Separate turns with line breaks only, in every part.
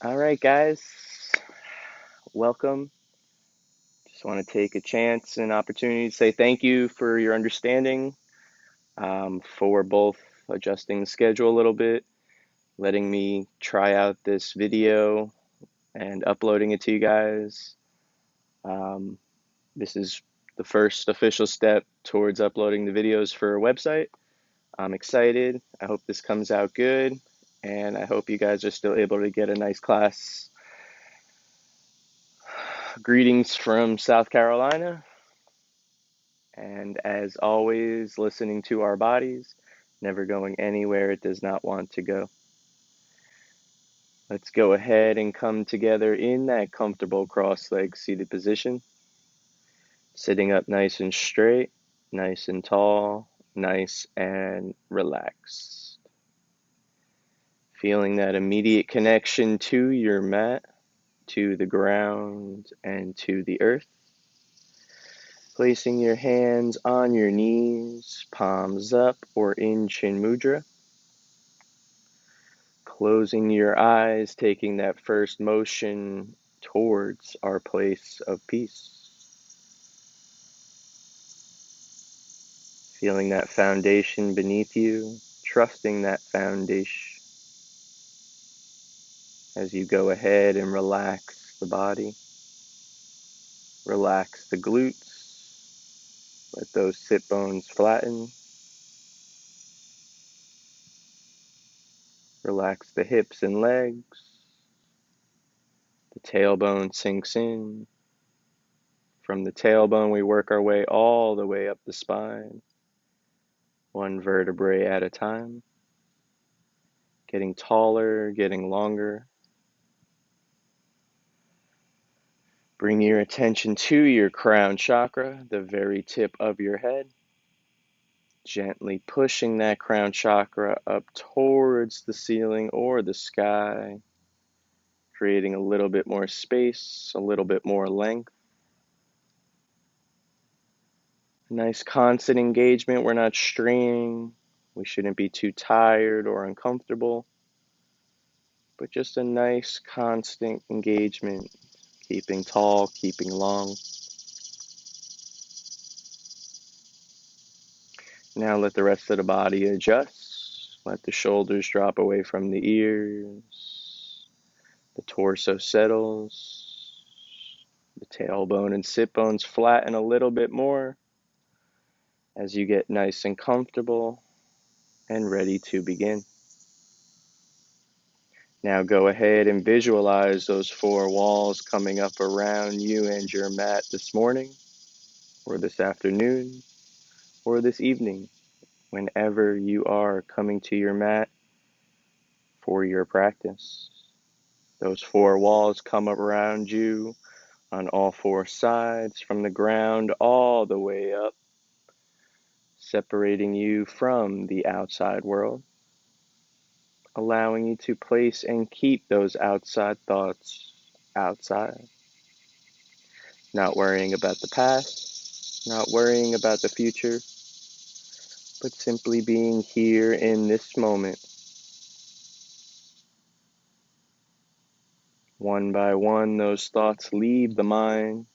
All right, guys, welcome. Just want to take a chance and opportunity to say thank you for your understanding, for both adjusting the schedule a little bit, letting me try out this video and uploading it to you guys. Um, this is the first official step towards uploading the videos for a website. I'm excited. I hope this comes out good, and I hope you guys are still able to get a nice class. Greetings from South Carolina. And as always, listening to our bodies, never going anywhere it does not want to go. Let's go ahead and come together in that comfortable cross-legged seated position. Sitting up nice and straight, nice and tall, nice and relaxed. Feeling that immediate connection to your mat, to the ground, and to the earth. Placing your hands on your knees, palms up or in Chin Mudra. Closing your eyes, taking that first motion towards our place of peace. Feeling that foundation beneath you, trusting that foundation as you go ahead and relax the body. Relax the glutes. Let those sit bones flatten. Relax the hips and legs. The tailbone sinks in. From the tailbone, we work our way all the way up the spine, one vertebrae at a time, getting taller, getting longer. Bring your attention to your crown chakra, the very tip of your head, gently pushing that crown chakra up towards the ceiling or the sky, creating a little bit more space, a little bit more length. Nice constant engagement. We're not straining. We shouldn't be too tired or uncomfortable, but just a nice constant engagement, keeping tall, keeping long. Now let the rest of the body adjust. Let the shoulders drop away from the ears. The torso settles. The tailbone and sit bones flatten a little bit more as you get nice and comfortable and ready to begin. Now go ahead and visualize those four walls coming up around you and your mat this morning, or this afternoon, or this evening, whenever you are coming to your mat for your practice. Those four walls come up around you on all four sides, from the ground all the way up, separating you from the outside world, allowing you to place and keep those outside thoughts outside. Not worrying about the past, not worrying about the future, but simply being here in this moment. One by one, those thoughts leave the mind,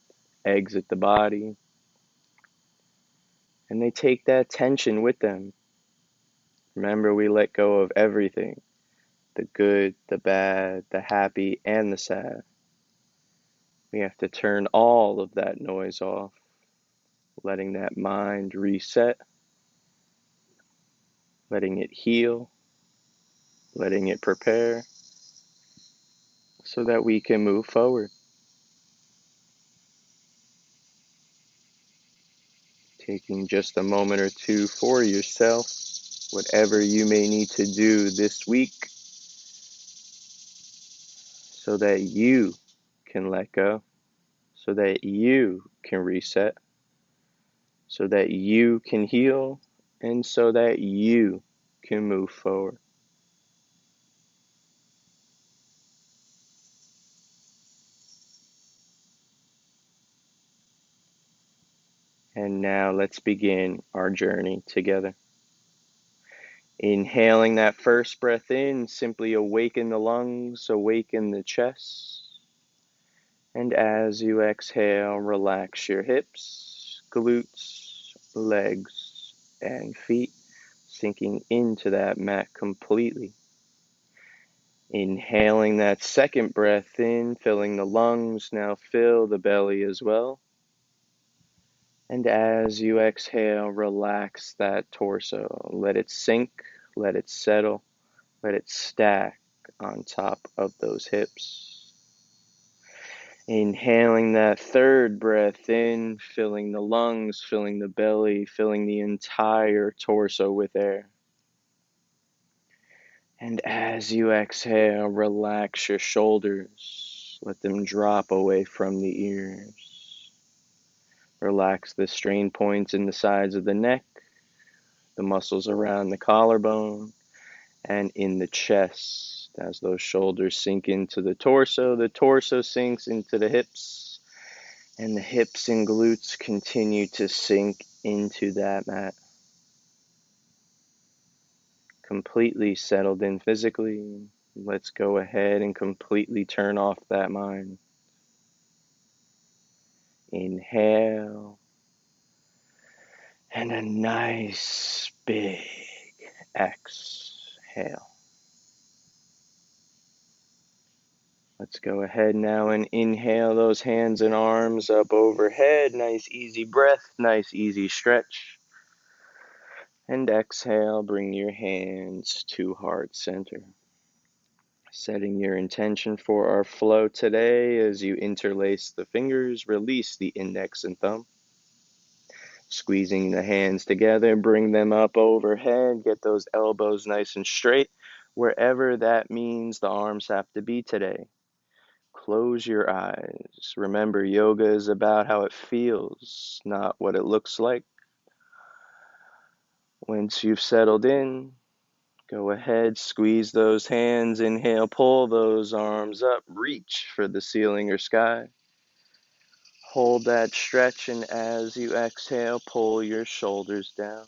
exit the body, and they take that tension with them. Remember, we let go of everything, the good, the bad, the happy, and the sad. We have to turn all of that noise off, letting that mind reset, letting it heal, letting it prepare, so that we can move forward. Taking just a moment or two for yourself, whatever you may need to do this week, so that you can let go, so that you can reset, so that you can heal, and so that you can move forward. And now let's begin our journey together. Inhaling that first breath in, simply awaken the lungs, awaken the chest. And as you exhale, relax your hips, glutes, legs, and feet, sinking into that mat completely. Inhaling that second breath in, filling the lungs, now fill the belly as well. And as you exhale, relax that torso. Let it sink, let it settle, let it stack on top of those hips. Inhaling that third breath in, filling the lungs, filling the belly, filling the entire torso with air. And as you exhale, relax your shoulders. Let them drop away from the ears. Relax the strain points in the sides of the neck, the muscles around the collarbone, and in the chest. As those shoulders sink into the torso sinks into the hips, and the hips and glutes continue to sink into that mat. Completely settled in physically, let's go ahead and completely turn off that mind. Inhale, and a nice big exhale. Let's go ahead now and inhale those hands and arms up overhead. Nice easy breath, nice easy stretch. And exhale, bring your hands to heart center. Setting your intention for our flow today as you interlace the fingers, release the index and thumb. Squeezing the hands together, bring them up overhead, get those elbows nice and straight, wherever that means the arms have to be today. Close your eyes. Remember, yoga is about how it feels, not what it looks like. Once you've settled in, go ahead, squeeze those hands, inhale, pull those arms up, reach for the ceiling or sky. Hold that stretch, and as you exhale, pull your shoulders down.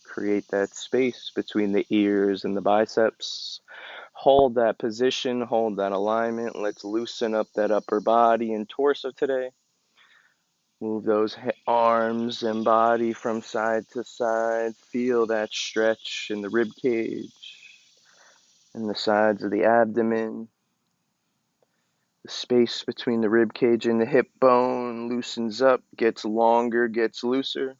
Create that space between the ears and the biceps. Hold that position, hold that alignment. Let's loosen up that upper body and torso today. Move those arms and body from side to side. Feel that stretch in the rib cage and the sides of the abdomen. The space between the rib cage and the hip bone loosens up, gets longer, gets looser.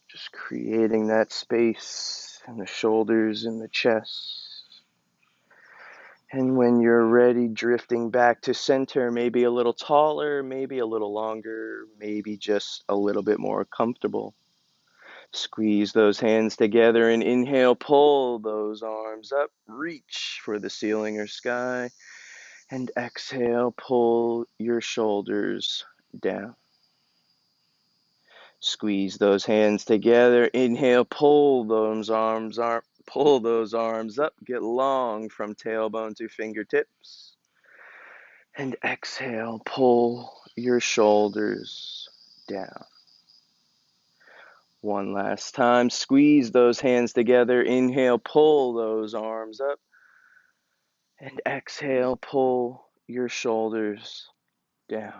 Just creating that space in the shoulders and the chest. And when you're ready, drifting back to center, maybe a little taller, maybe a little longer, maybe just a little bit more comfortable. Squeeze those hands together and inhale, pull those arms up, reach for the ceiling or sky, and exhale, pull your shoulders down. Squeeze those hands together, inhale, pull those arms up, get long from tailbone to fingertips. And exhale, pull your shoulders down. One last time, squeeze those hands together, inhale, pull those arms up. And exhale, pull your shoulders down.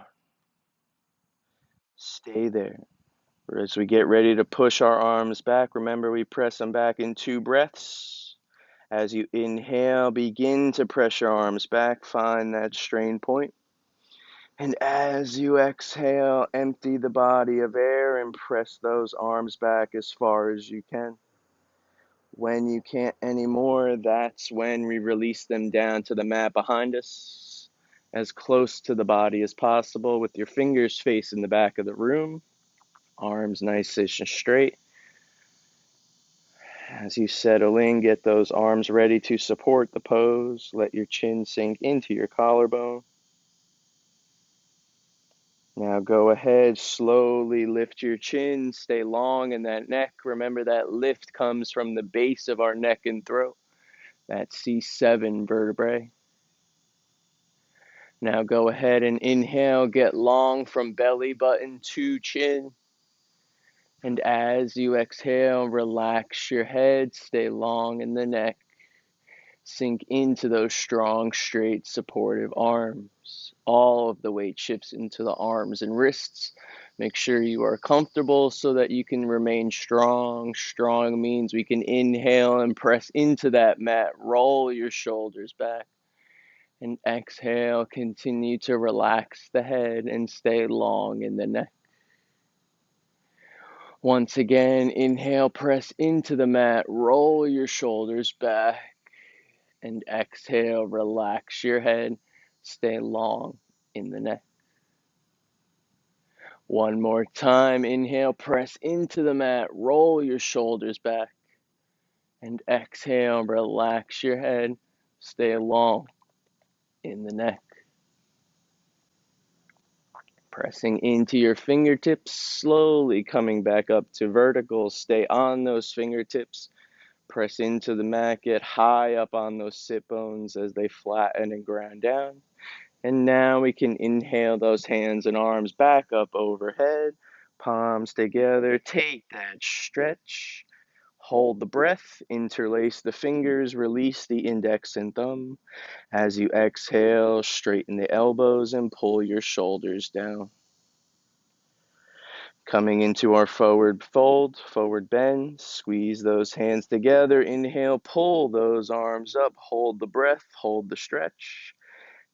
Stay there. As we get ready to push our arms back, remember we press them back in 2 breaths. As you inhale, begin to press your arms back, find that strain point. And as you exhale, empty the body of air and press those arms back as far as you can. When you can't anymore, that's when we release them down to the mat behind us, as close to the body as possible, with your fingers facing the back of the room, arms nice and straight. As you settle in, get those arms ready to support the pose. Let your chin sink into your collarbone. Now go ahead, slowly lift your chin, stay long in that neck. Remember that lift comes from the base of our neck and throat, that C7 vertebrae. Now go ahead and inhale, get long from belly button to chin. And as you exhale, relax your head, stay long in the neck. Sink into those strong, straight, supportive arms. All of the weight shifts into the arms and wrists. Make sure you are comfortable so that you can remain strong. Strong means we can inhale and press into that mat. Roll your shoulders back. And exhale, continue to relax the head and stay long in the neck. Once again, inhale, press into the mat, roll your shoulders back, and exhale, relax your head, stay long in the neck. One more time, inhale, press into the mat, roll your shoulders back, and exhale, relax your head, stay long in the neck. Pressing into your fingertips, slowly coming back up to vertical. Stay on those fingertips. Press into the mat, get high up on those sit bones as they flatten and grind down. And now we can inhale those hands and arms back up overhead. Palms together, take that stretch. Hold the breath, interlace the fingers, release the index and thumb. As you exhale, straighten the elbows and pull your shoulders down. Coming into our forward fold, forward bend, squeeze those hands together, inhale, pull those arms up, hold the breath, hold the stretch.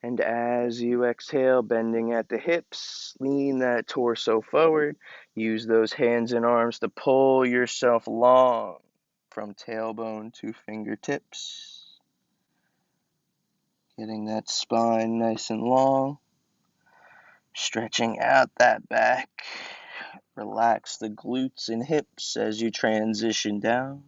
And as you exhale, bending at the hips, lean that torso forward, use those hands and arms to pull yourself long from tailbone to fingertips. Getting that spine nice and long, stretching out that back. Relax the glutes and hips as you transition down.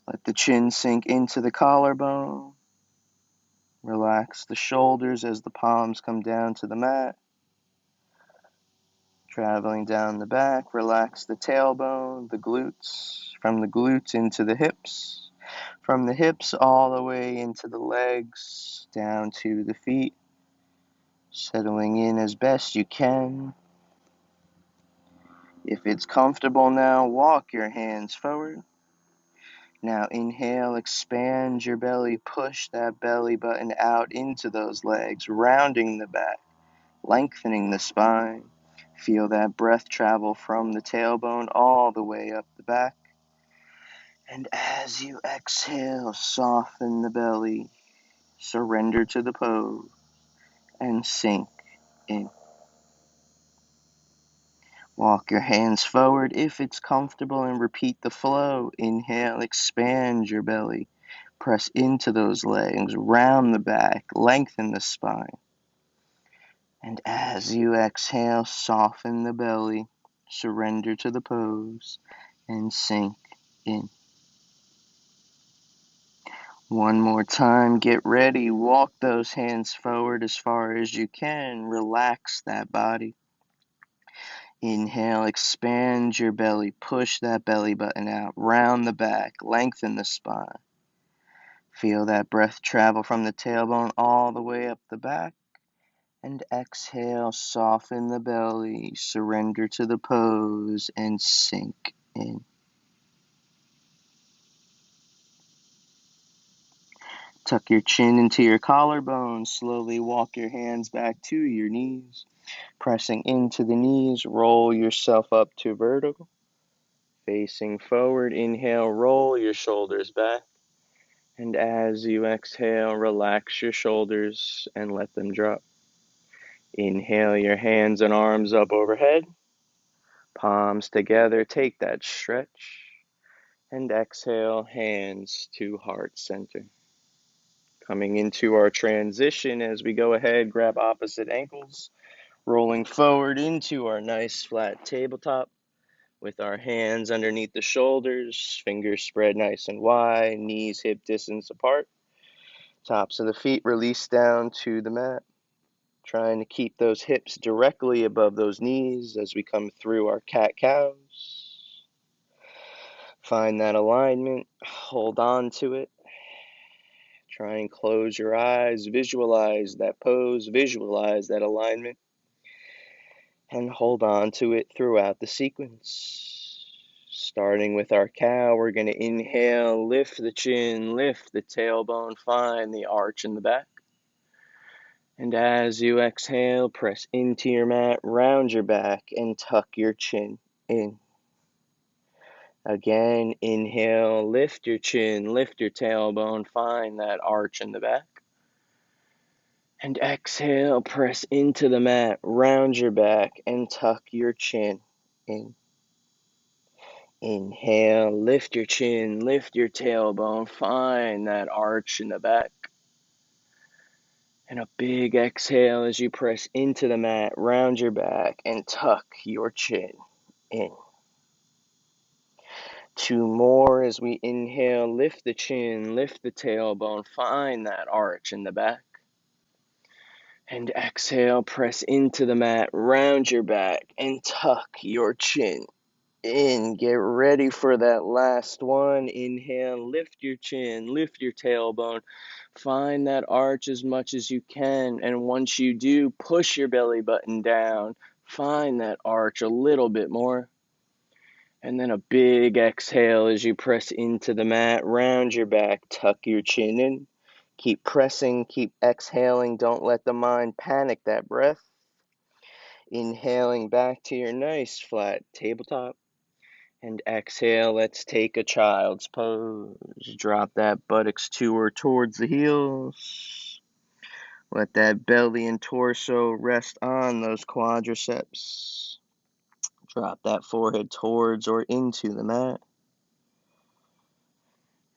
Let the chin sink into the collarbone. Relax the shoulders as the palms come down to the mat. Traveling down the back, relax the tailbone, the glutes, from the glutes into the hips, from the hips all the way into the legs, down to the feet, settling in as best you can. If it's comfortable now, walk your hands forward. Now inhale, expand your belly, push that belly button out into those legs, rounding the back, lengthening the spine. Feel that breath travel from the tailbone all the way up the back. And as you exhale, soften the belly, surrender to the pose, and sink in. Walk your hands forward if it's comfortable and repeat the flow. Inhale, expand your belly. Press into those legs, round the back, lengthen the spine. And as you exhale, soften the belly, surrender to the pose, and sink in. One more time, get ready. Walk those hands forward as far as you can. Relax that body. Inhale, expand your belly, push that belly button out, round the back, lengthen the spine. Feel that breath travel from the tailbone all the way up the back. And exhale, soften the belly, surrender to the pose, and sink in. Tuck your chin into your collarbone, slowly walk your hands back to your knees. Pressing into the knees, roll yourself up to vertical. Facing forward, inhale, roll your shoulders back. And as you exhale, relax your shoulders and let them drop. Inhale your hands and arms up overhead. Palms together, take that stretch. And exhale, hands to heart center. Coming into our transition as we go ahead, grab opposite ankles. Rolling forward into our nice flat tabletop with our hands underneath the shoulders, fingers spread nice and wide, knees hip distance apart. Tops of the feet release down to the mat. Trying to keep those hips directly above those knees as we come through our cat-cows. Find that alignment, hold on to it. Try and close your eyes, visualize that pose, visualize that alignment, and hold on to it throughout the sequence. Starting with our cow, we're going to inhale, lift the chin, lift the tailbone, find the arch in the back. And as you exhale, press into your mat, round your back, and tuck your chin in. Again, inhale, lift your chin, lift your tailbone, find that arch in the back. And exhale, press into the mat, round your back, and tuck your chin in. Inhale, lift your chin, lift your tailbone, find that arch in the back. And a big exhale as you press into the mat, round your back, and tuck your chin in. 2 more as we inhale, lift the chin, lift the tailbone, find that arch in the back. And exhale, press into the mat, round your back, and tuck your chin in. Get ready for that last one. Inhale, lift your chin, lift your tailbone, find that arch as much as you can. And once you do, push your belly button down, find that arch a little bit more. And then a big exhale as you press into the mat, round your back, tuck your chin in. Keep pressing, keep exhaling. Don't let the mind panic that breath. Inhaling back to your nice flat tabletop. And exhale, let's take a child's pose. Drop that buttocks to or towards the heels. Let that belly and torso rest on those quadriceps. Drop that forehead towards or into the mat.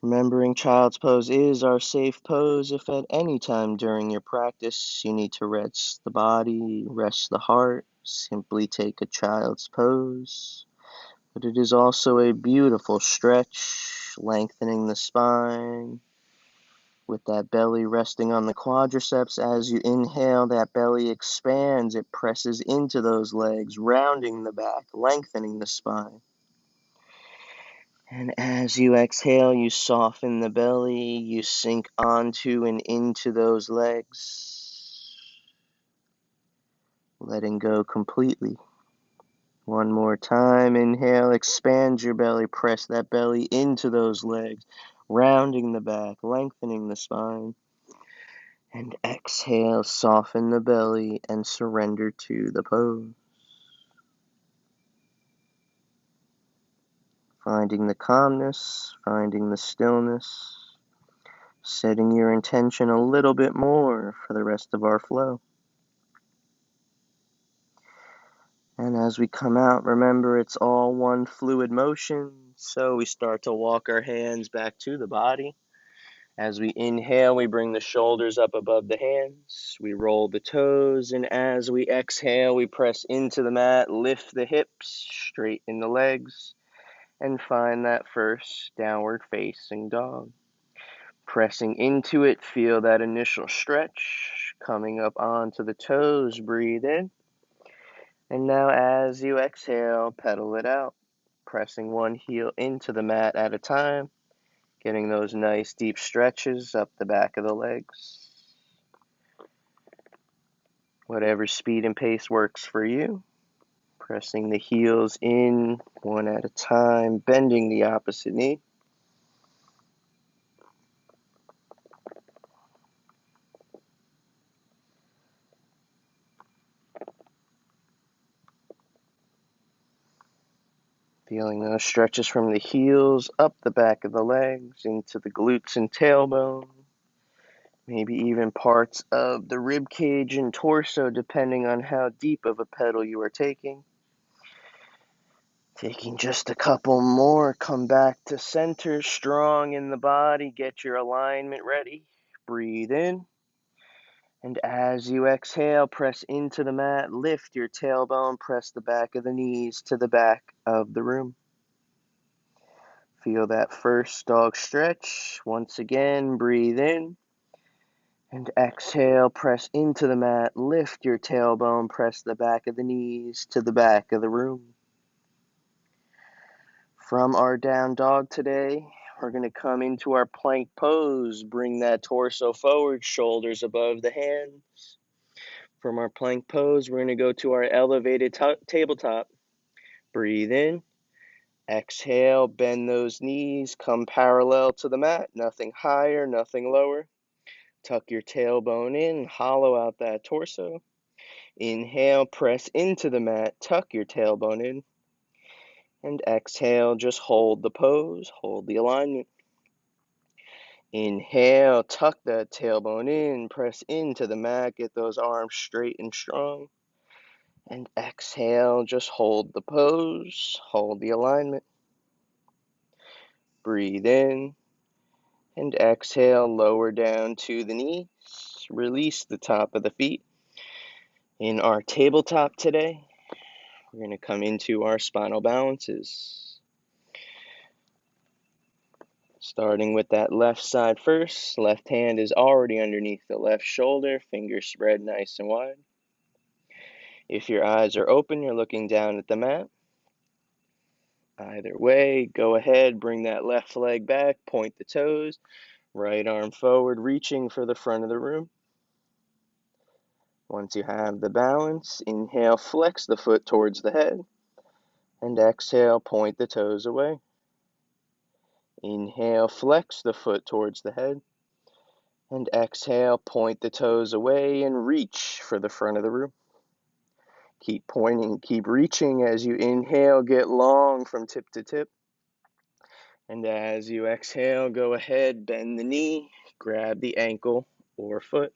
Remembering child's pose is our safe pose. If at any time during your practice you need to rest the body, rest the heart, simply take a child's pose. But it is also a beautiful stretch, lengthening the spine, with that belly resting on the quadriceps. As you inhale, that belly expands, it presses into those legs, rounding the back, lengthening the spine. And as you exhale, you soften the belly, you sink onto and into those legs, letting go completely. One more time, inhale, expand your belly, press that belly into those legs, rounding the back, lengthening the spine. And exhale, soften the belly and surrender to the pose. Finding the calmness, finding the stillness, setting your intention a little bit more for the rest of our flow. And as we come out, remember it's all one fluid motion. So we start to walk our hands back to the body. As we inhale, we bring the shoulders up above the hands. We roll the toes. And as we exhale, we press into the mat, lift the hips, straighten the legs, and find that first downward facing dog. Pressing into it, feel that initial stretch. Coming up onto the toes, breathe in. And now as you exhale, pedal it out. Pressing one heel into the mat at a time. Getting those nice deep stretches up the back of the legs. Whatever speed and pace works for you. Pressing the heels in one at a time, bending the opposite knee. Feeling those stretches from the heels up the back of the legs, into the glutes and tailbone. Maybe even parts of the rib cage and torso, depending on how deep of a pedal you are taking. Taking just a couple more, come back to center, strong in the body, get your alignment ready. Breathe in. And as you exhale, press into the mat, lift your tailbone, press the back of the knees to the back of the room. Feel that first dog stretch. Once again, breathe in. And exhale, press into the mat, lift your tailbone, press the back of the knees to the back of the room. From our down dog today, we're going to come into our plank pose. Bring that torso forward, shoulders above the hands. From our plank pose, we're going to go to our elevated tabletop. Breathe in. Exhale, bend those knees, come parallel to the mat. Nothing higher, nothing lower. Tuck your tailbone in, hollow out that torso. Inhale, press into the mat, tuck your tailbone in. And exhale, just hold the pose, hold the alignment. Inhale, tuck that tailbone in, press into the mat, get those arms straight and strong. And exhale, just hold the pose, hold the alignment. Breathe in. And exhale, lower down to the knees. Release the top of the feet. In our tabletop today, we're going to come into our spinal balances. Starting with that left side first. Left hand is already underneath the left shoulder. Fingers spread nice and wide. If your eyes are open, you're looking down at the mat. Either way, go ahead, bring that left leg back, point the toes. Right arm forward, reaching for the front of the room. Once you have the balance, inhale, flex the foot towards the head, and exhale, point the toes away. Inhale, flex the foot towards the head, and exhale, point the toes away and reach for the front of the room. Keep pointing, keep reaching as you inhale, get long from tip to tip. And as you exhale, go ahead, bend the knee, grab the ankle or foot.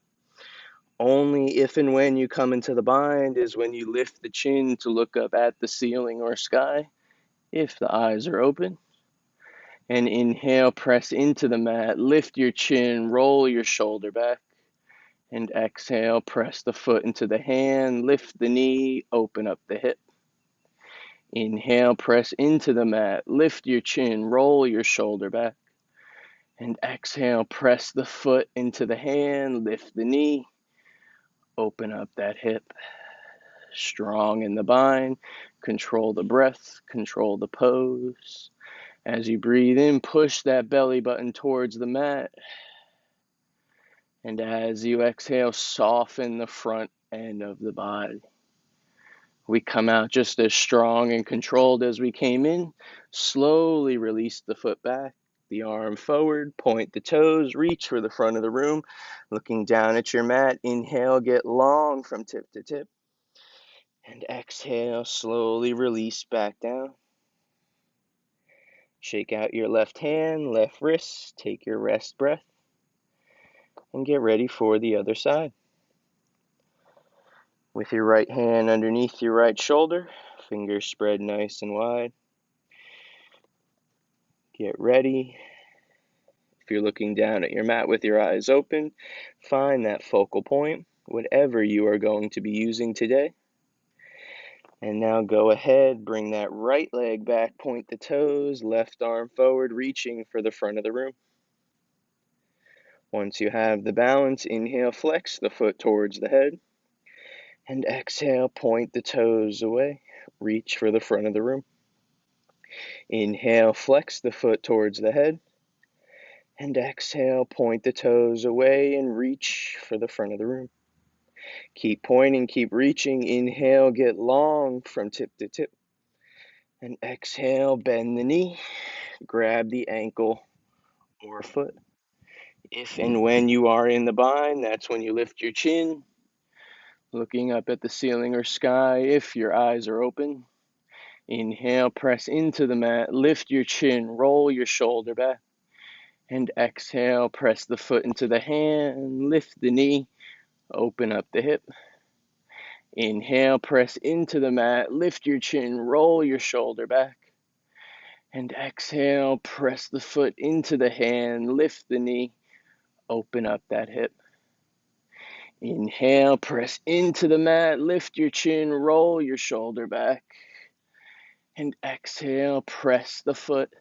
Only if and when you come into the bind is when you lift the chin to look up at the ceiling or sky, if the eyes are open. And inhale, press into the mat, lift your chin, roll your shoulder back. And exhale, press the foot into the hand, lift the knee, open up the hip. Inhale, press into the mat, lift your chin, roll your shoulder back. And exhale, press the foot into the hand, lift the knee, open up that hip. Strong in the bind, control the breath, control the pose. As you breathe in, push that belly button towards the mat. And as you exhale, soften the front end of the body. We come out just as strong and controlled as we came in. Slowly release the foot back, the arm forward, point the toes, reach for the front of the room. Looking down at your mat, inhale, get long from tip to tip. And exhale, slowly release back down. Shake out your left hand, left wrist, take your rest breath, and get ready for the other side. With your right hand underneath your right shoulder, fingers spread nice and wide. Get ready. If you're looking down at your mat with your eyes open, find that focal point, whatever you are going to be using today. And now go ahead, bring that right leg back, point the toes, left arm forward, reaching for the front of the room. Once you have the balance, inhale, flex the foot towards the head. And exhale, point the toes away, reach for the front of the room. Inhale, flex the foot towards the head. And exhale, point the toes away and reach for the front of the room. Keep pointing, keep reaching. Inhale, get long from tip to tip. And exhale, bend the knee, grab the ankle or foot. If and when you are in the bind, that's when you lift your chin, looking up at the ceiling or sky if your eyes are open. Inhale, press into the mat, lift your chin, roll your shoulder back. And exhale, press the foot into the hand, lift the knee, open up the hip. Inhale, press into the mat, lift your chin, roll your shoulder back. And exhale, press the foot into the hand, lift the knee, open up that hip. Inhale, press into the mat, lift your chin, roll your shoulder back. And exhale, press the foot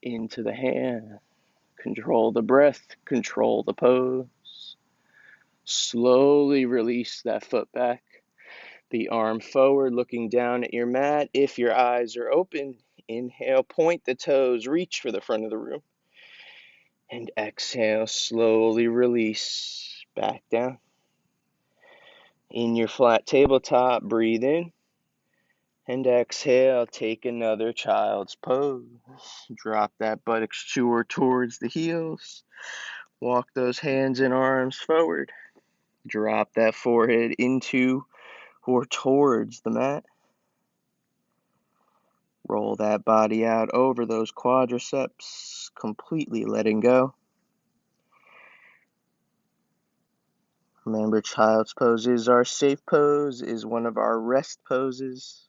into the hand. Control the breath, control the pose. Slowly release that foot back. The arm forward, looking down at your mat. If your eyes are open, Inhale, point the toes, reach for the front of the room. And exhale, slowly release back down. In your flat tabletop, breathe in. And exhale, take another child's pose. Drop that buttocks towards the heels. Walk those hands and arms forward. Drop that forehead into or towards the mat. Roll that body out over those quadriceps, completely letting go. Remember, child's pose is our safe pose, is one of our rest poses.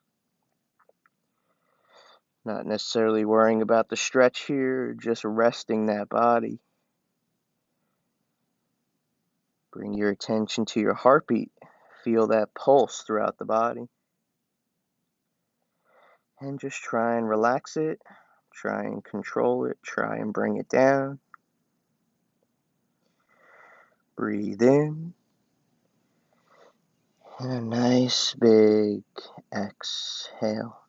Not necessarily worrying about the stretch here, just resting that body. Bring your attention to your heartbeat. Feel that pulse throughout the body. And just try and relax it. Try and control it. Try and bring it down. Breathe in. And a nice big exhale.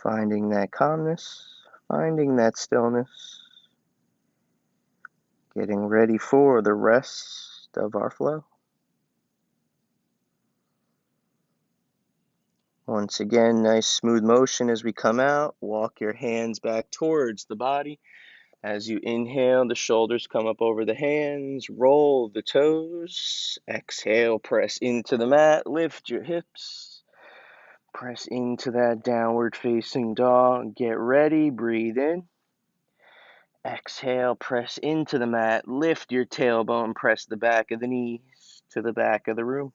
Finding that calmness, finding that stillness, getting ready for the rest of our flow. Once again, nice smooth motion as we come out. Walk your hands back towards the body. As you inhale, the shoulders come up over the hands. Roll the toes. Exhale, press into the mat. Lift your hips. Press into that downward facing dog. Get ready. Breathe in. Exhale, press into the mat. Lift your tailbone. Press the back of the knees to the back of the room.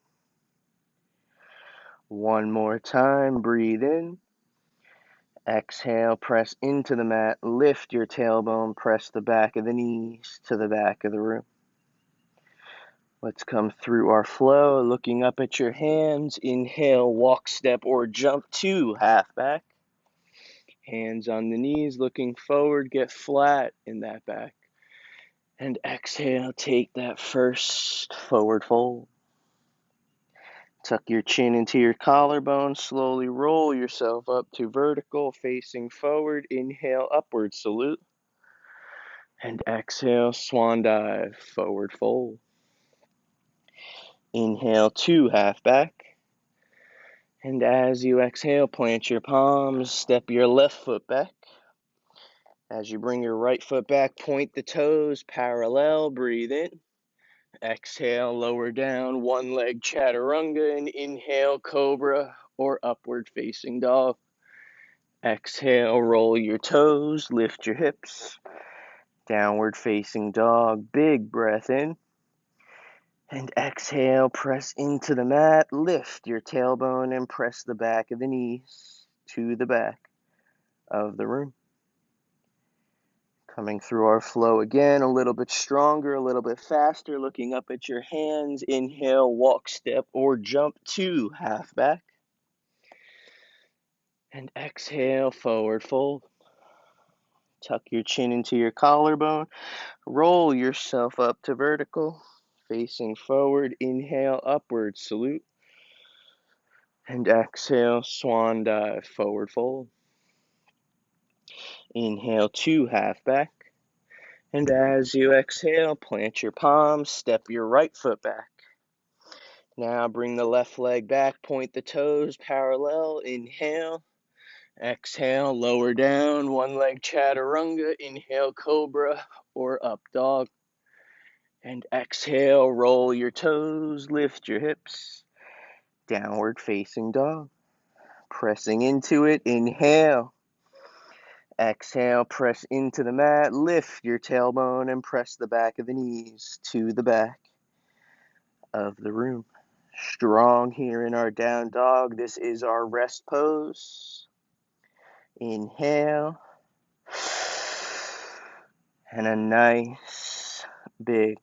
One more time. Breathe in. Exhale, press into the mat. Lift your tailbone. Press the back of the knees to the back of the room. Let's come through our flow, looking up at your hands. Inhale, walk, step, or jump to half back. Hands on the knees, looking forward. Get flat in that back. And exhale, take that first forward fold. Tuck your chin into your collarbone. Slowly roll yourself up to vertical, facing forward. Inhale, upward salute. And exhale, swan dive, forward fold. Inhale, two half back. And as you exhale, plant your palms, step your left foot back. As you bring your right foot back, point the toes parallel, breathe in. Exhale, lower down, one leg chaturanga, and inhale, cobra or upward facing dog. Exhale, roll your toes, lift your hips. Downward facing dog, big breath in. And exhale, press into the mat, lift your tailbone and press the back of the knees to the back of the room. Coming through our flow again, a little bit stronger, a little bit faster, looking up at your hands. Inhale, walk, step, or jump to half back. And exhale, forward fold. Tuck your chin into your collarbone. Roll yourself up to vertical, facing forward. Inhale, upward salute. And exhale, swan dive, forward fold. Inhale, two half back. And as you exhale, plant your palms, step your right foot back. Now bring the left leg back, point the toes parallel. Inhale. Exhale, lower down, one leg chaturanga. Inhale, cobra or up dog. And exhale, roll your toes, lift your hips. Downward facing dog. Pressing into it, inhale. Exhale, press into the mat, lift your tailbone and press the back of the knees to the back of the room. Strong here in our down dog. This is our rest pose. Inhale. And a nice big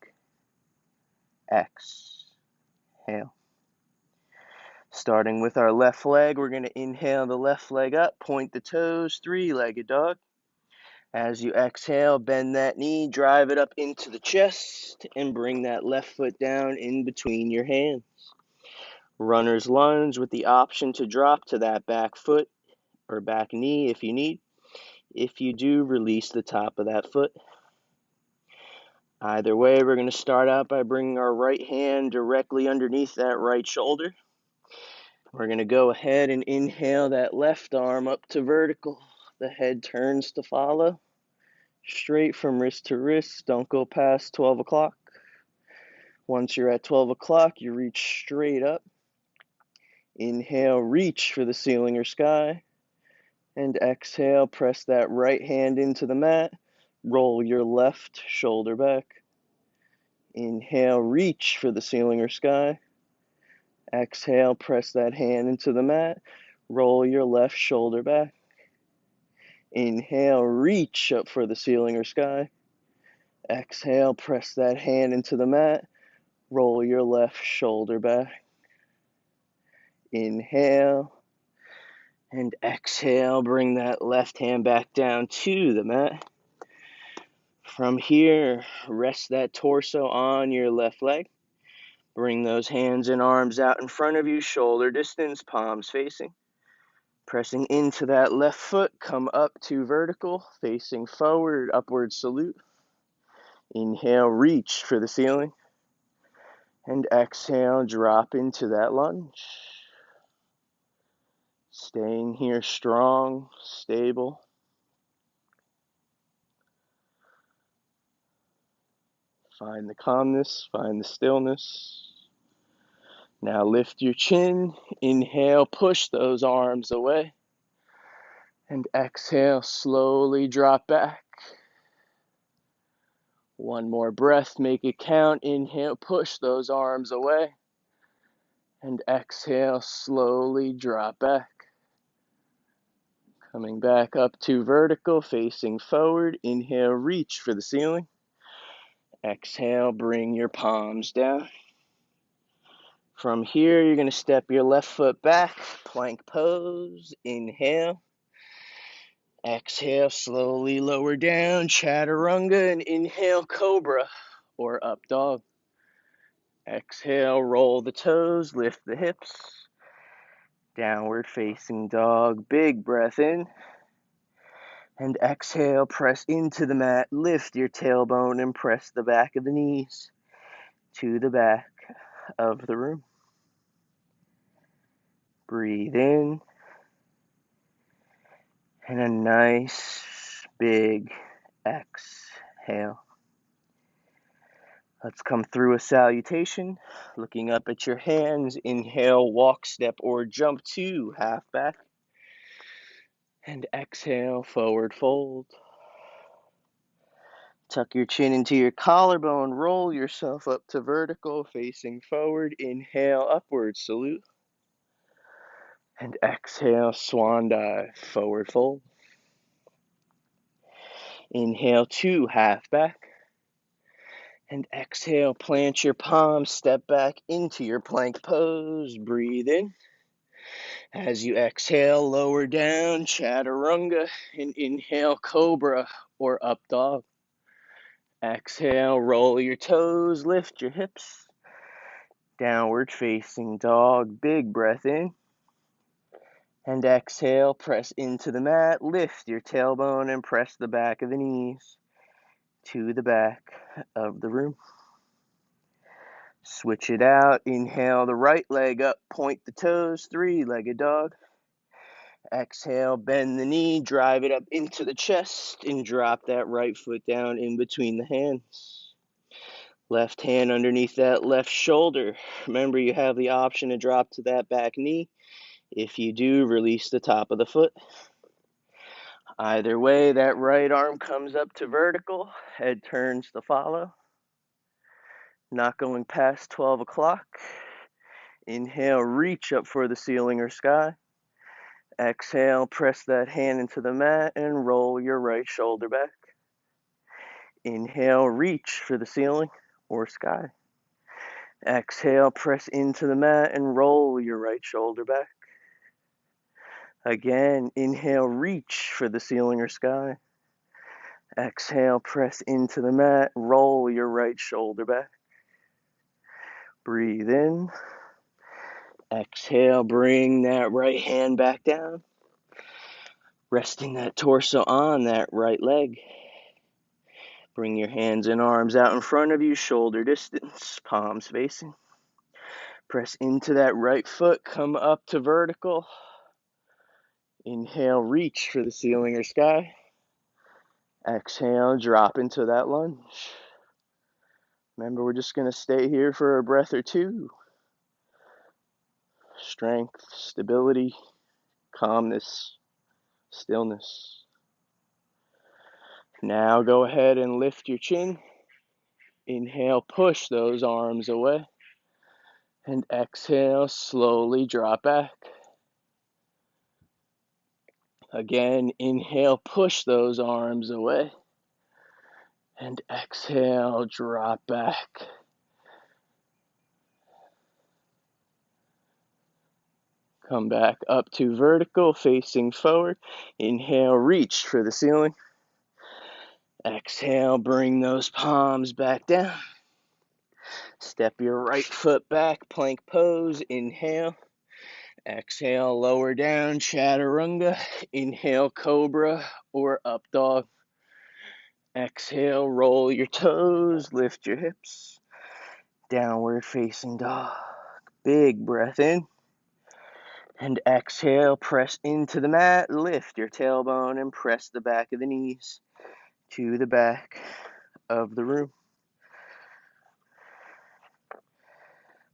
exhale. Starting with our left leg, we're going to inhale the left leg up, point the toes, three-legged dog. As you exhale, bend that knee, drive it up into the chest, and bring that left foot down in between your hands. Runner's lunge with the option to drop to that back foot or back knee if you need. If you do, release the top of that foot. Either way, we're going to start out by bringing our right hand directly underneath that right shoulder. We're going to go ahead and inhale that left arm up to vertical. The head turns to follow. Straight from wrist to wrist. Don't go past 12 o'clock. Once you're at 12 o'clock, you reach straight up. Inhale, reach for the ceiling or sky. And exhale, press that right hand into the mat. Roll your left shoulder back. Inhale, reach for the ceiling or sky. Exhale, press that hand into the mat. Roll your left shoulder back. Inhale, reach up for the ceiling or sky. Exhale, press that hand into the mat. Roll your left shoulder back. Inhale and exhale. Bring that left hand back down to the mat. From here, rest that torso on your left leg. Bring those hands and arms out in front of you, shoulder distance, palms facing. Pressing into that left foot, come up to vertical, facing forward, upward salute. Inhale, reach for the ceiling. And exhale, drop into that lunge. Staying here strong, stable. Find the calmness, find the stillness. Now lift your chin, inhale, push those arms away. And exhale, slowly drop back. One more breath, make it count. Inhale, push those arms away. And exhale, slowly drop back. Coming back up to vertical, facing forward. Inhale, reach for the ceiling. Exhale, bring your palms down. From here, you're going to step your left foot back, plank pose. Inhale. Exhale, slowly lower down, chaturanga, and inhale, cobra or up dog. Exhale, roll the toes, lift the hips. Downward facing dog, big breath in. And exhale, press into the mat, lift your tailbone and press the back of the knees to the back of the room. Breathe in. And a nice big exhale. Let's come through a salutation. Looking up at your hands, inhale, walk, step, or jump to half back. And exhale, forward fold. Tuck your chin into your collarbone, roll yourself up to vertical, facing forward. Inhale, upward salute. And exhale, swan dive, forward fold. Inhale, to half back. And exhale, plant your palms, step back into your plank pose. Breathe in. As you exhale, lower down, chaturanga, and inhale, cobra or up dog. Exhale, roll your toes, lift your hips. Downward facing dog, big breath in. And exhale, press into the mat, lift your tailbone and press the back of the knees to the back of the room. Switch it out. Inhale the right leg up, point the toes, three-legged dog. Exhale, bend the knee, drive it up into the chest, and drop that right foot down in between the hands. Left hand underneath that left shoulder. Remember, you have the option to drop to that back knee. If you do, release the top of the foot. Either way, that right arm comes up to vertical, head turns to follow. Not going past 12 o'clock. Inhale, reach up for the ceiling or sky. Exhale, press that hand into the mat and roll your right shoulder back. Inhale, reach for the ceiling or sky. Exhale, press into the mat and roll your right shoulder back. Again, inhale, reach for the ceiling or sky. Exhale, press into the mat, roll your right shoulder back. Breathe in. Exhale, bring that right hand back down. Resting that torso on that right leg. Bring your hands and arms out in front of you, shoulder distance, palms facing. Press into that right foot, come up to vertical. Inhale, reach for the ceiling or sky. Exhale, drop into that lunge. Remember, we're just going to stay here for a breath or two. Strength, stability, calmness, stillness. Now go ahead and lift your chin. Inhale, push those arms away. And exhale, slowly drop back. Again, inhale, push those arms away. And exhale, drop back. Come back up to vertical, facing forward. Inhale, reach for the ceiling. Exhale, bring those palms back down. Step your right foot back, plank pose. Inhale. Exhale, lower down, chaturanga. Inhale, cobra or up dog. Exhale, roll your toes, lift your hips. Downward facing dog. Big breath in. And exhale, press into the mat, lift your tailbone and press the back of the knees to the back of the room.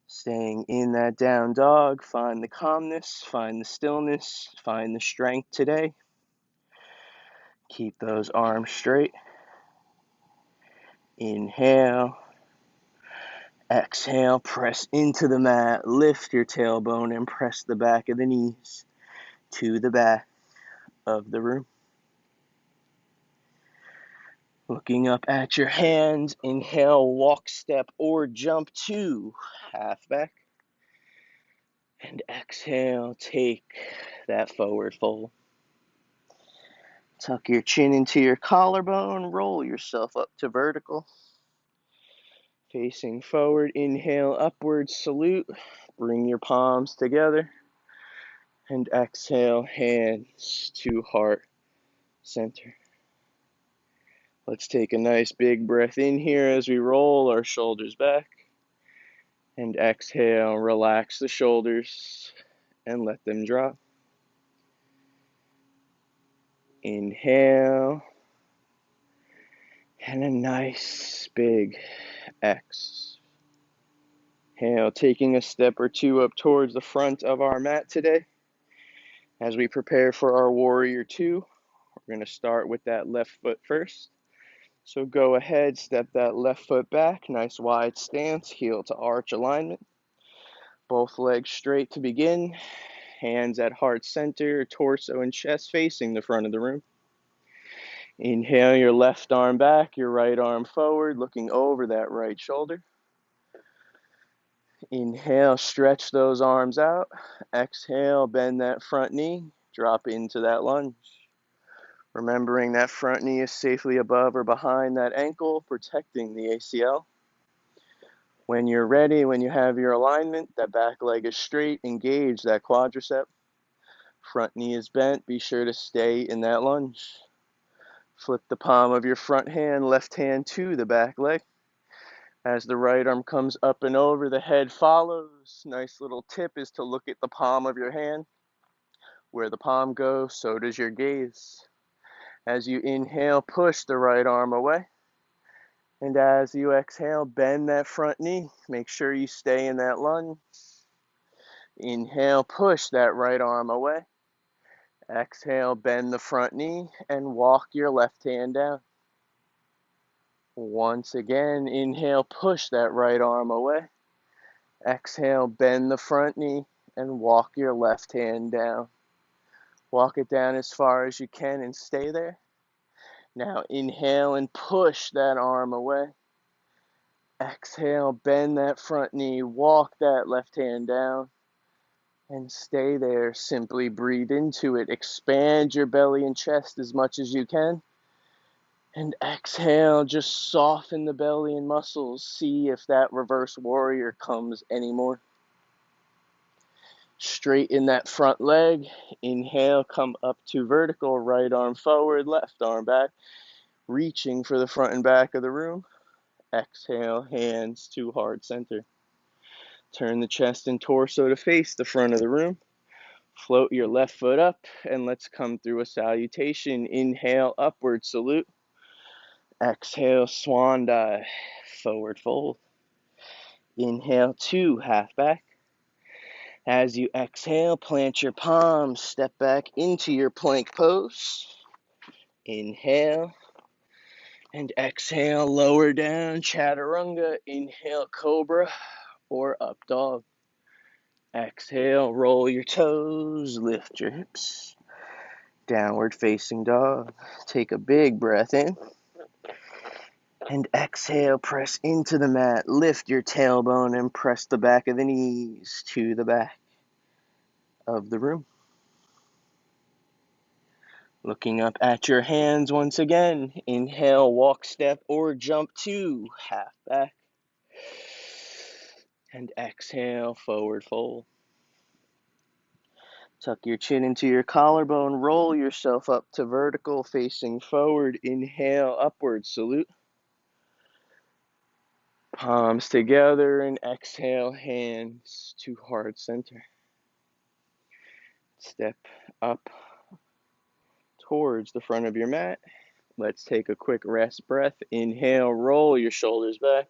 Staying in that down dog, find the calmness, find the stillness, find the strength today. Keep those arms straight. Inhale. Exhale, press into the mat, lift your tailbone and press the back of the knees to the back of the room. Looking up at your hands, inhale, walk, step, or jump to half back. And exhale, take that forward fold. Tuck your chin into your collarbone, roll yourself up to vertical. Facing forward, inhale, upward salute. Bring your palms together. And exhale, hands to heart center. Let's take a nice big breath in here as we roll our shoulders back. And exhale, relax the shoulders and let them drop. Inhale. And a nice big exhale. Taking a step or two up towards the front of our mat today. As we prepare for our warrior two, we're going to start with that left foot first. So go ahead, step that left foot back, nice wide stance, heel to arch alignment. Both legs straight to begin, hands at heart center, torso and chest facing the front of the room. Inhale your left arm back, your right arm forward, looking over that right shoulder. Inhale, stretch those arms out. Exhale, bend that front knee, drop into that lunge. Remembering that front knee is safely above or behind that ankle, protecting the ACL. When you're ready, when you have your alignment, that back leg is straight, engage that quadricep. Front knee is bent, be sure to stay in that lunge. Flip the palm of your front hand, left hand to the back leg. As the right arm comes up and over, the head follows. Nice little tip is to look at the palm of your hand. Where the palm goes, so does your gaze. As you inhale, push the right arm away. And as you exhale, bend that front knee. Make sure you stay in that lunge. Inhale, push that right arm away. Exhale, bend the front knee and walk your left hand down. Once again, inhale, push that right arm away. Exhale, bend the front knee and walk your left hand down. Walk it down as far as you can and stay there. Now inhale and push that arm away. Exhale, bend that front knee, walk that left hand down, and stay there. Simply breathe into it. Expand your belly and chest as much as you can. And exhale, just soften the belly and muscles. See if that reverse warrior comes anymore. Straighten that front leg. Inhale, come up to vertical. Right arm forward, left arm back. Reaching for the front and back of the room. Exhale, hands to heart center. Turn the chest and torso to face the front of the room. Float your left foot up, and let's come through a salutation. Inhale, upward salute. Exhale, swan dive, forward fold. Inhale, 2, half back. As you exhale, plant your palms, step back into your plank pose. Inhale, and exhale, lower down, chaturanga. Inhale, cobra or up dog. Exhale, roll your toes, lift your hips. Downward facing dog. Take a big breath in. And exhale, press into the mat. Lift your tailbone and press the back of the knees to the back of the room. Looking up at your hands once again. Inhale, walk, step, or jump 2, half back. And exhale, forward fold. Tuck your chin into your collarbone. Roll yourself up to vertical, facing forward. Inhale, upward salute. Palms together and exhale, hands to heart center. Step up towards the front of your mat. Let's take a quick rest breath. Inhale, roll your shoulders back.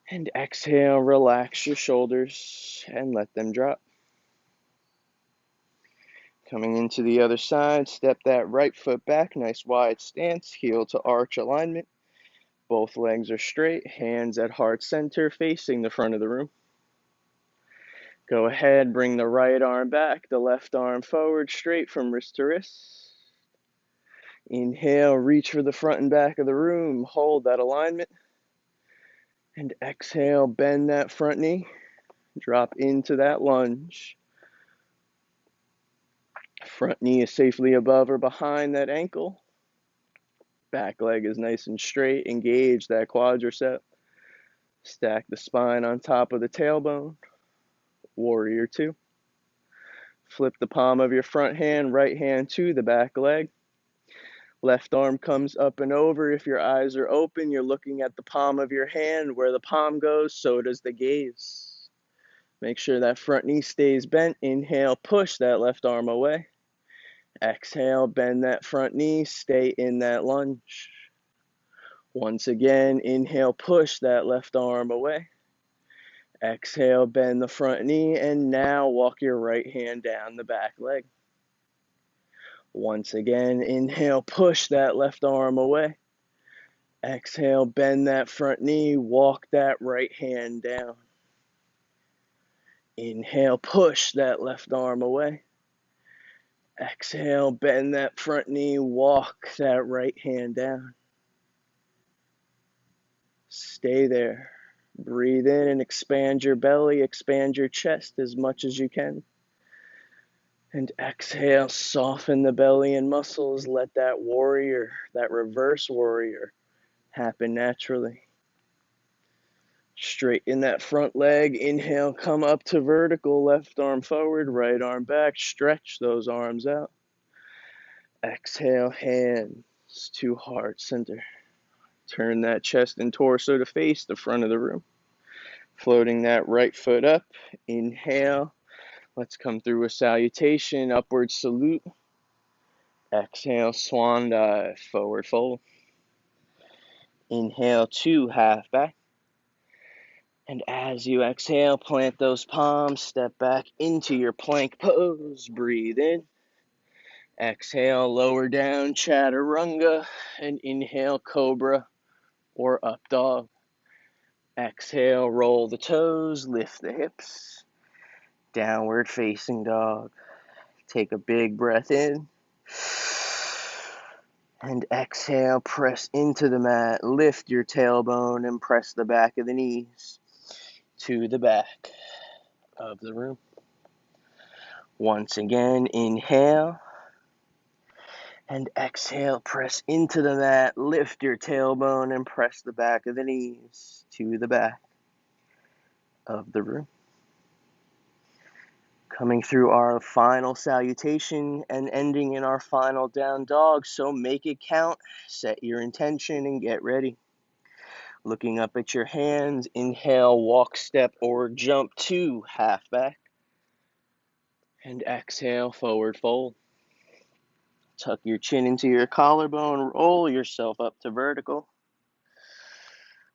And exhale, relax your shoulders and let them drop. Coming into the other side, step that right foot back, nice wide stance, heel to arch alignment. Both legs are straight, hands at heart center, facing the front of the room. Go ahead, bring the right arm back, the left arm forward, straight from wrist to wrist. Inhale, reach for the front and back of the room, hold that alignment. And exhale, bend that front knee, drop into that lunge. Front knee is safely above or behind that ankle. Back leg is nice and straight, engage that quadricep. Stack the spine on top of the tailbone. Warrior 2. Flip the palm of your front hand, right hand to the back leg. Left arm comes up and over. If your eyes are open, you're looking at the palm of your hand. Where the palm goes, so does the gaze. Make sure that front knee stays bent. Inhale, push that left arm away. Exhale, bend that front knee, stay in that lunge. Once again, inhale, push that left arm away. Exhale, bend the front knee, and now walk your right hand down the back leg. Once again, inhale, push that left arm away. Exhale, bend that front knee, walk that right hand down. Inhale, push that left arm away. Exhale, bend that front knee, walk that right hand down. Stay there. Breathe in and expand your belly, expand your chest as much as you can. And exhale, soften the belly and muscles. Let that warrior, that reverse warrior, happen naturally. Straighten that front leg. Inhale, come up to vertical. Left arm forward, right arm back. Stretch those arms out. Exhale, hands to heart center. Turn that chest and torso to face the front of the room. Floating that right foot up. Inhale. Let's come through a salutation. Upward salute. Exhale, swan dive, forward fold. Inhale, 2, half back. And as you exhale, plant those palms, step back into your plank pose. Breathe in. Exhale, lower down, chaturanga. And inhale, cobra or up dog. Exhale, roll the toes, lift the hips. Downward facing dog. Take a big breath in. And exhale, press into the mat, lift your tailbone and press the back of the knees to the back of the room. Once again, inhale and exhale, press into the mat, lift your tailbone and press the back of the knees to the back of the room. Coming through our final salutation and ending in our final down dog, so make it count, set your intention and get ready. Looking up at your hands, inhale, walk, step, or jump to half back. And exhale, forward fold. Tuck your chin into your collarbone, roll yourself up to vertical.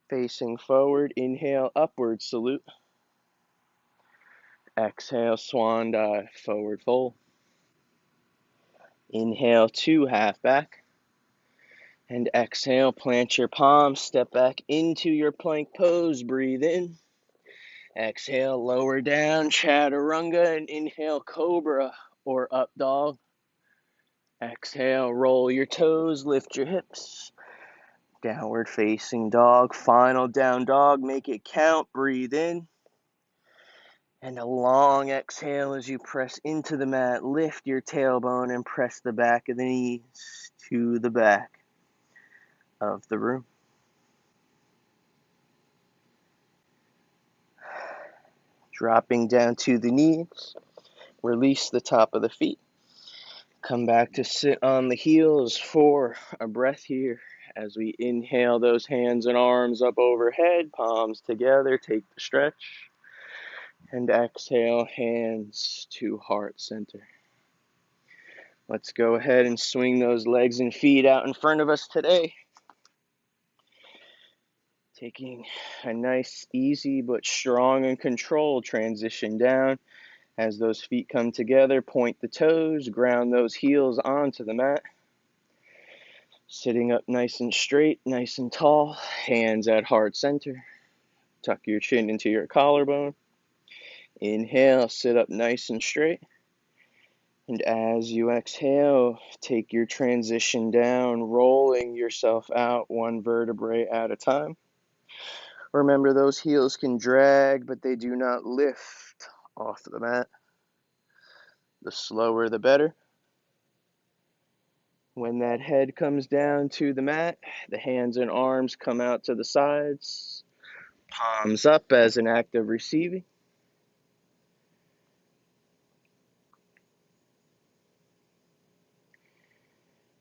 Facing forward, inhale, upward salute. Exhale, swan dive, forward fold. Inhale, to half back. And exhale, plant your palms, step back into your plank pose, breathe in. Exhale, lower down, chaturanga, and inhale, cobra or up dog. Exhale, roll your toes, lift your hips. Downward facing dog, final down dog, make it count, breathe in. And a long exhale as you press into the mat, lift your tailbone and press the back of the knees to the back of the room. Dropping down to the knees, release the top of the feet. Come back to sit on the heels for a breath here as we inhale those hands and arms up overhead, palms together, take the stretch. And exhale, hands to heart center. Let's go ahead and swing those legs and feet out in front of us today. Taking a nice, easy, but strong and controlled transition down. As those feet come together, point the toes, ground those heels onto the mat. Sitting up nice and straight, nice and tall, hands at heart center. Tuck your chin into your collarbone. Inhale, sit up nice and straight. And as you exhale, take your transition down, rolling yourself out one vertebrae at a time. Remember, those heels can drag, but they do not lift off the mat. The slower, the better. When that head comes down to the mat, the hands and arms come out to the sides. Palms up as an act of receiving.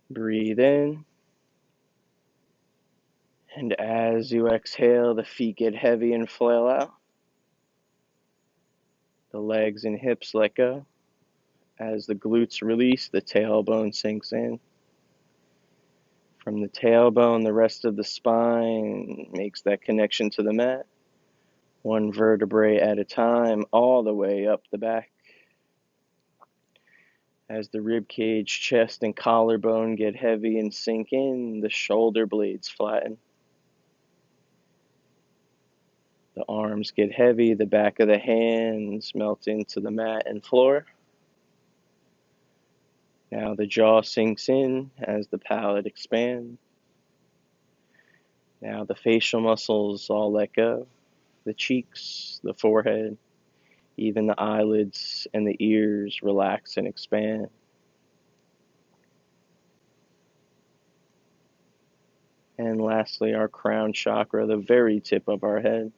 Breathe in. And as you exhale, the feet get heavy and flail out. The legs and hips let go. As the glutes release, the tailbone sinks in. From the tailbone, the rest of the spine makes that connection to the mat. One vertebrae at a time, all the way up the back. As the rib cage, chest, and collarbone get heavy and sink in, the shoulder blades flatten. The arms get heavy, the back of the hands melt into the mat and floor. Now the jaw sinks in as the palate expands. Now the facial muscles all let go. The cheeks, the forehead, even the eyelids and the ears relax and expand. And lastly, our crown chakra, the very tip of our head.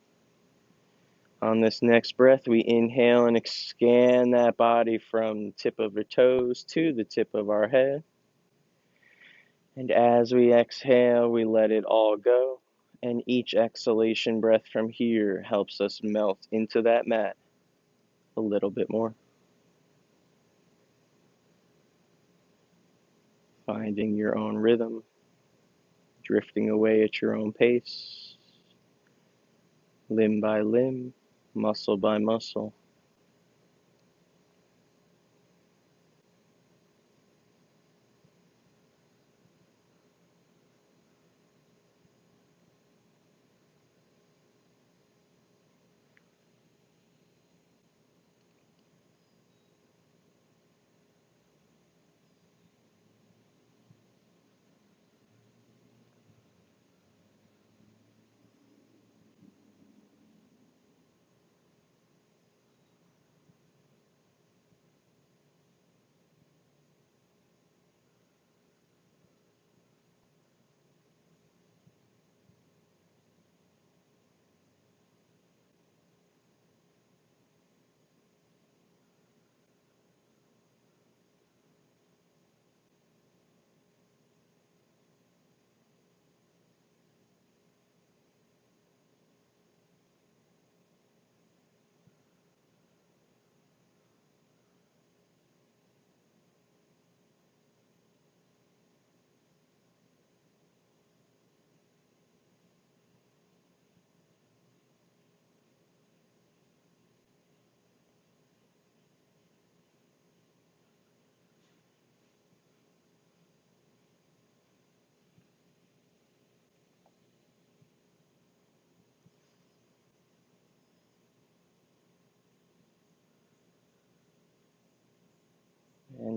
On this next breath, we inhale and scan that body from the tip of our toes to the tip of our head. And as we exhale, we let it all go. And each exhalation breath from here helps us melt into that mat a little bit more. Finding your own rhythm, drifting away at your own pace, limb by limb, muscle by muscle.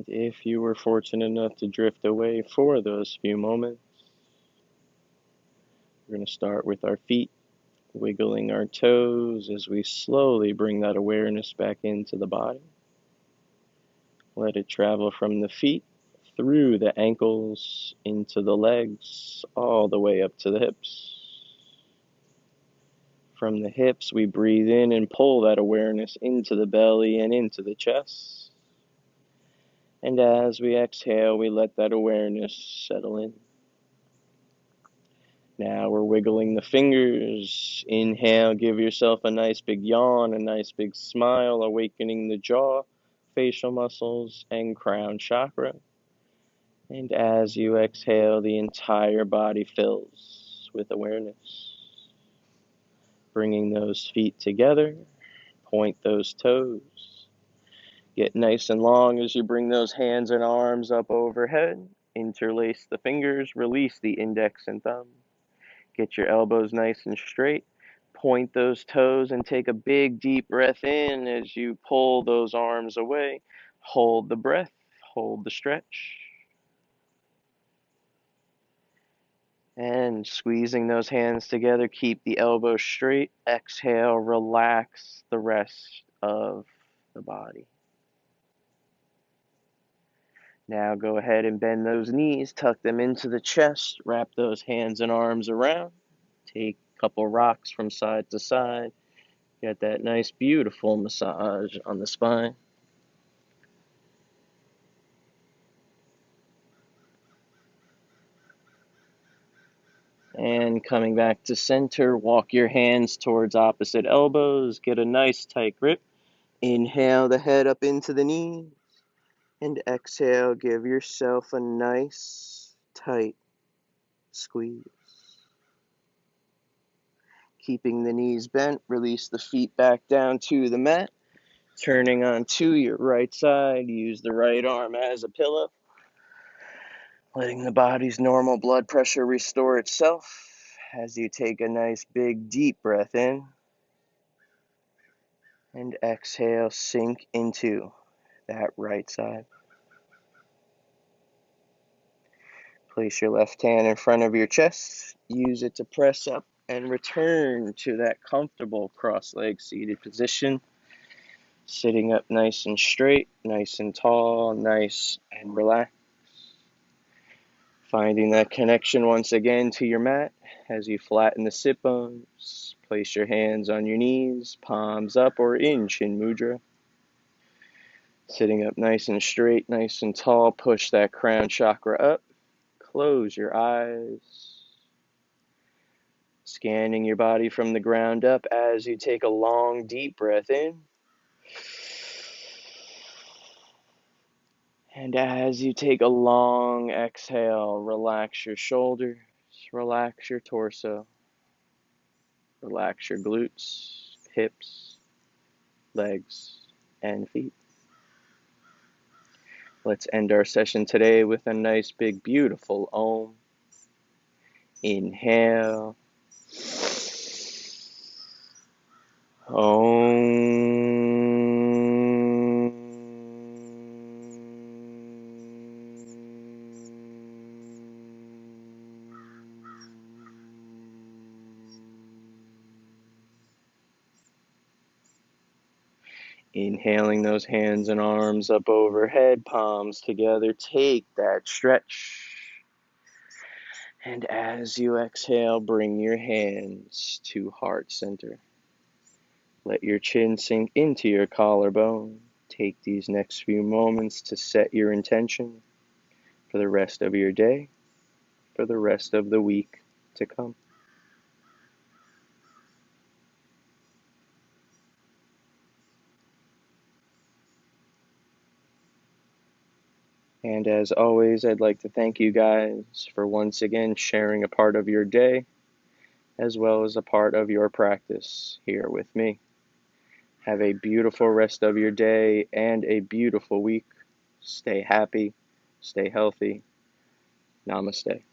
And if you were fortunate enough to drift away for those few moments, we're going to start with our feet, wiggling our toes as we slowly bring that awareness back into the body. Let it travel from the feet, through the ankles, into the legs, all the way up to the hips. From the hips, we breathe in and pull that awareness into the belly and into the chest. And as we exhale, we let that awareness settle in. Now we're wiggling the fingers. Inhale, give yourself a nice big yawn, a nice big smile, awakening the jaw, facial muscles, and crown chakra. And as you exhale, the entire body fills with awareness. Bringing those feet together, point those toes. Get nice and long as you bring those hands and arms up overhead. Interlace the fingers, release the index and thumb. Get your elbows nice and straight. Point those toes and take a big deep breath in as you pull those arms away. Hold the breath, hold the stretch. And squeezing those hands together, keep the elbows straight. Exhale, relax the rest of the body. Now go ahead and bend those knees, tuck them into the chest, wrap those hands and arms around. Take a couple rocks from side to side. Get that nice, beautiful massage on the spine. And coming back to center, walk your hands towards opposite elbows. Get a nice tight grip. Inhale the head up into the knees. And exhale, give yourself a nice, tight squeeze. Keeping the knees bent, release the feet back down to the mat. Turning onto your right side, use the right arm as a pillow. Letting the body's normal blood pressure restore itself as you take a nice big deep breath in. And exhale, sink into that right side. Place your left hand in front of your chest. Use it to press up and return to that comfortable cross-legged seated position. Sitting up nice and straight, nice and tall, nice and relaxed. Finding that connection once again to your mat as you flatten the sit bones. Place your hands on your knees, palms up or in Chin Mudra. Sitting up nice and straight, nice and tall. Push that crown chakra up. Close your eyes. Scanning your body from the ground up as you take a long, deep breath in. And as you take a long exhale, relax your shoulders, relax your torso, relax your glutes, hips, legs, and feet. Let's end our session today with a nice, big, beautiful Om. Inhale. Om. Inhaling those hands and arms up overhead, palms together. Take that stretch. And as you exhale, bring your hands to heart center. Let your chin sink into your collarbone. Take these next few moments to set your intention for the rest of your day, for the rest of the week to come. And as always, I'd like to thank you guys for once again sharing a part of your day, as well as a part of your practice here with me. Have a beautiful rest of your day and a beautiful week. Stay happy, stay healthy. Namaste.